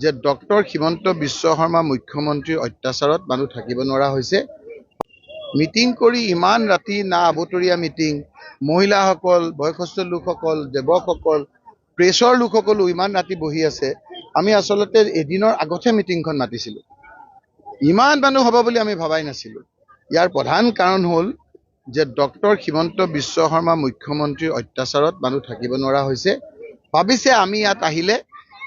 যে ডক্টৰ হিমন্ত বিশ্ব শৰ্মা মুখ্যমন্ত্ৰীৰ অত্যাচাৰত মানুহ থাকিব নোৱাৰা হৈছে। মিটিং কৰি ইমান ৰাতি না আবতৰীয়া মিটিং, মহিলাসকল, বয়সস্থ লোকসকল, যুৱকসকল, প্ৰেছৰ লোকসকলো ইমান ৰাতি বহি আছে। আমি আচলতে এদিনৰ আগতহে মিটিংখন মাতিছিলোঁ। ইমান মানুহ হ'ব বুলি আমি ভাবাই নাছিলোঁ। ইয়াৰ প্ৰধান কাৰণ হ'ল যে ডক্টৰ হিমন্ত বিশ্ব শৰ্মা মুখ্যমন্ত্ৰীৰ অত্যাচাৰত মানুহ থাকিব নোৱাৰা হৈছে। ভাবিছে আমি ইয়াত আহিলে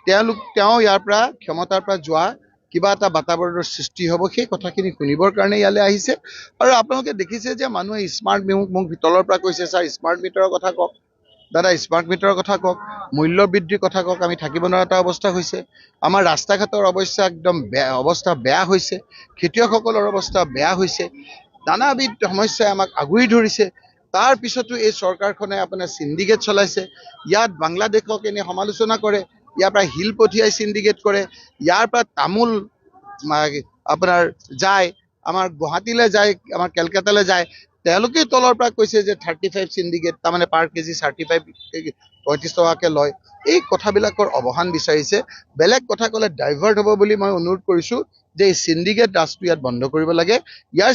তেওঁ ইয়াৰ পৰা ক্ষমতাৰ পৰা যোৱা কিবা এটা বাতাবৰণৰ সৃষ্টি হ'ব, সেই কথাখিনি শুনিবৰ কাৰণে ইয়ালৈ আহিছে। আৰু আপোনালোকে দেখিছে যে মানুহে স্মাৰ্ট মোক ভিতৰৰ পৰা কৈছে, ছাৰ স্মাৰ্ট মিটাৰৰ কথা কওক, দাদা স্মাৰ্ট মিটাৰৰ কথা কওক, মূল্য বৃদ্ধিৰ কথা কওক। আমি থাকিব নোৱাৰা এটা অৱস্থা হৈছে। আমাৰ ৰাস্তা ঘাটৰ অৱস্থা বেয়া হৈছে, খেতিয়কসকলৰ অৱস্থা বেয়া হৈছে, নানাবিধ সমস্যাই আমাক আগুৰি ধৰিছে। তাৰ পিছতো এই চৰকাৰখনে আপোনাৰ চিণ্ডিকেট চলাইছে। ইয়াত বাংলাদেশক এনে সমালোচনা কৰে, ইয়াৰ পৰা শিল পঠিয়াই চিণ্ডিকেট কৰে, ইয়াৰ পৰা তামোল আপোনাৰ যায়, আমাৰ গুৱাহাটীলৈ যায়, আমাৰ কেলকাতালৈ যায়। তেওঁলোকে তলৰ পৰা কৈছে যে 35 চিণ্ডিকেট, তাৰমানে পাৰ কেজি 35 টকাকৈ লয়। এই কথাবিলাকৰ অৱসান বিচাৰিছে। বেলেগ কথা ক'লে ডাইভাৰ্ট হ'ব বুলি মই অনুৰোধ কৰিছোঁ যে এই চিণ্ডিকেট ৰাজটো ইয়াত বন্ধ কৰিব লাগে। ইয়াৰ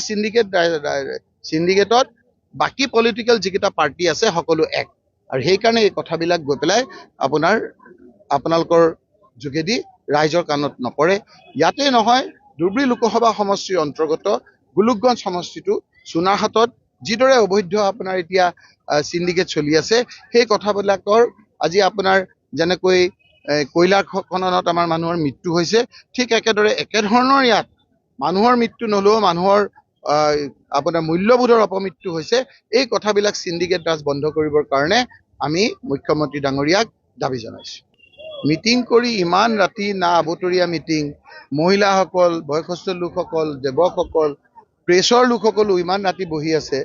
চিণ্ডিকেটত বাকী পলিটিকেল যিকেইটা পাৰ্টি আছে সকলো এক। আৰু সেইকাৰণে এই কথাবিলাক গৈ পেলাই আপোনালোকৰ যোগেদি ৰাইজৰ কাণত নপৰে। ইয়াতে নহয়, ধুবুৰী লোকসভা সমষ্টিৰ অন্তৰ্গত গোলোকগঞ্জ সমষ্টিটো সোণাৰহাটত যিদৰে অবৈধ আপোনাৰ এতিয়া চিণ্ডিকেট চলি আছে, সেই কথাবিলাকৰ আজি আপোনাৰ যেনেকৈ কয়লাৰ খননত আমাৰ মানুহৰ মৃত্যু হৈছে, ঠিক একেধৰণৰ ইয়াত মানুহৰ মৃত্যু নহ'লেও মানুহৰ আপোনাৰ মূল্যবোধৰ অপমৃত্যু হৈছে। এই কথাবিলাক চিণ্ডিকেট ৰাজ বন্ধ কৰিবৰ কাৰণে আমি মুখ্যমন্ত্ৰী ডাঙৰীয়াক দাবী জনাইছোঁ। মিটিং কৰি ইমান ৰাতি না আবতৰীয়া মিটিং, মহিলাসকল, বয়সস্থ লোকসকল, যুৱকসকল, প্ৰেছৰ লোকসকলো ইমান ৰাতি বহি আছে।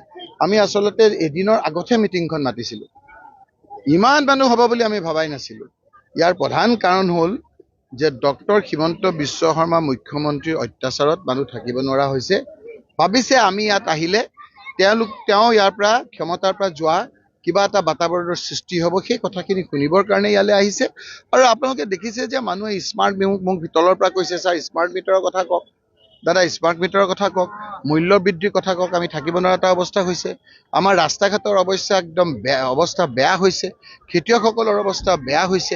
আমি আচলতে এদিনৰ আগতহে মিটিংখন মাতিছিলোঁ। ইমান মানুহ হ'ব বুলি আমি ভাবাই নাছিলোঁ। ইয়াৰ প্ৰধান কাৰণ হ'ল যে ডক্টৰ হিমন্ত বিশ্ব শৰ্মা মুখ্যমন্ত্ৰীৰ অত্যাচাৰত মানুহ থাকিব নোৱাৰা হৈছে। ভাবিছে আমি ইয়াত আহিলে তেওঁ ইয়াৰ পৰা ক্ষমতাৰ পৰা যোৱা কিবা এটা বাতাবৰণৰ সৃষ্টি হ'ব, সেই কথাখিনি শুনিবৰ কাৰণে ইয়ালৈ আহিছে। আৰু আপোনালোকে দেখিছে যে মানুহে স্মাৰ্ট মোক ভিতৰৰ পৰা কৈছে, ছাৰ স্মাৰ্ট মিটাৰৰ কথা কওক, দাদা স্মাৰ্ট মিটাৰৰ কথা কওক, মূল্য বৃদ্ধিৰ কথা কওক। আমি থাকিব নোৱাৰা এটা অৱস্থা হৈছে। আমাৰ ৰাস্তা ঘাটৰ অৱস্থা বেয়া হৈছে, খেতিয়কসকলৰ অৱস্থা বেয়া হৈছে,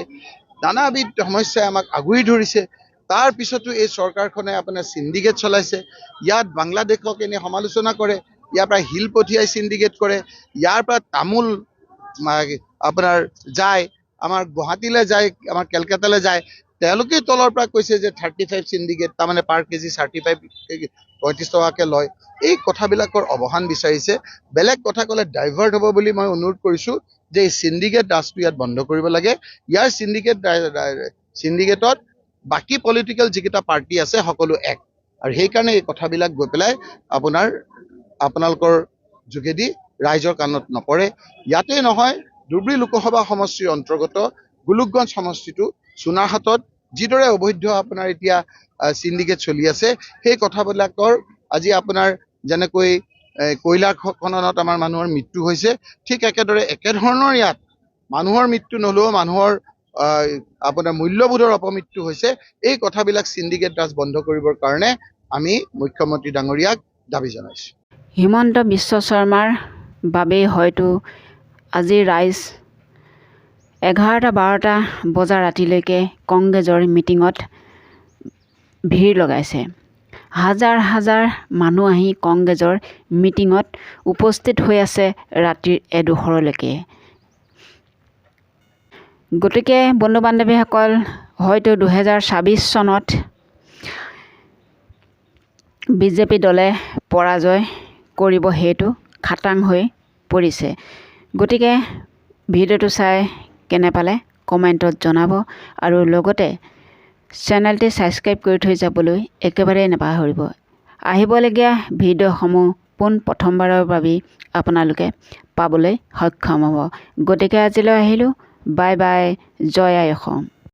নানাবিধ সমস্যাই আমাক আগুৰি ধৰিছে। তাৰ পিছতো এই চৰকাৰখনে আপোনাৰ চিণ্ডিকেট চলাইছে। ইয়াত বাংলাদেশক এনে সমালোচনা কৰে, ইয়াৰ পৰা শিল পঠিয়াই চিণ্ডিকেট কৰে, ইয়াৰ পৰা তামোল আপোনাৰ যায়, আমাৰ গুৱাহাটীলৈ যায়, আমাৰ কেলকাতালৈ যায়। তেওঁলোকে তলৰ পৰা কৈছে যে 35 চিণ্ডিকেট, তাৰমানে পাৰ কেজি 35 টকাকৈ লয়। এই কথাবিলাকৰ অৱসান বিচাৰিছে। বেলেগ কথা ক'লে ডাইভাৰ্ট হ'ব বুলি মই অনুৰোধ কৰিছোঁ যে এই চিণ্ডিকেট ৰাজটো ইয়াত বন্ধ কৰিব লাগে। ইয়াৰ চিণ্ডিকেটত বাকী পলিটিকেল যিকেইটা পাৰ্টি আছে সকলো এক। আৰু সেইকাৰণে এই কথাবিলাক গৈ পেলাই আপোনালোকৰ যোগেদি ৰাইজৰ কাণত নপৰে। ইয়াতে নহয়, ধুবুৰী লোকসভা সমষ্টিৰ অন্তৰ্গত গোলোকগঞ্জ সমষ্টিটো সোণাৰহাটত যিদৰে অবৈধ আপোনাৰ এতিয়া চিণ্ডিকেট চলি আছে, সেই কথাবিলাকৰ আজি আপোনাৰ যেনেকৈ কয়লাৰ খননত আমাৰ মানুহৰ মৃত্যু হৈছে, ঠিক একেধৰণৰ ইয়াত মানুহৰ মৃত্যু নহ'লেও মানুহৰ আপোনাৰ মূল্যবোধৰ অপমৃত্যু হৈছে। এই কথাবিলাক চিণ্ডিকেট ৰাজ বন্ধ কৰিবৰ কাৰণে আমি মুখ্যমন্ত্ৰী ডাঙৰীয়াক দাবী জনাইছোঁ। হিমন্ত বিশ্ব শৰ্মাৰ বাবেই হয়তো আজি ৰাইজ 11-12টা বজা ৰাতিলৈকে কংগ্ৰেছৰ মিটিঙত ভিৰ লগাইছে। হাজাৰ হাজাৰ মানুহ আহি কংগ্ৰেছৰ মিটিঙত উপস্থিত হৈ আছে ৰাতিৰ এডোখৰলৈকে। গতিকে বন্ধু বান্ধৱীসকল, হয়তো 2026 চনত বিজেপি দলে পৰাজয় কৰিব, সেইটো খাটাং হৈ পৰিছে। গতিকে ভিডিঅ'টো চাই কেনে পালে কমেণ্টত জনাব, আৰু লগতে চেনেলটি ছাবস্ক্ৰাইব কৰি থৈ যাবলৈ একেবাৰে নাপাহৰিব। আহিবলগীয়া ভিডিঅ'সমূহ প্ৰথমবাৰৰ বাবে আপোনালোকে পাবলৈ সক্ষম হ'ব। গতিকে আজিলৈ আহিলোঁ। Bye bye. জয় আই অসম।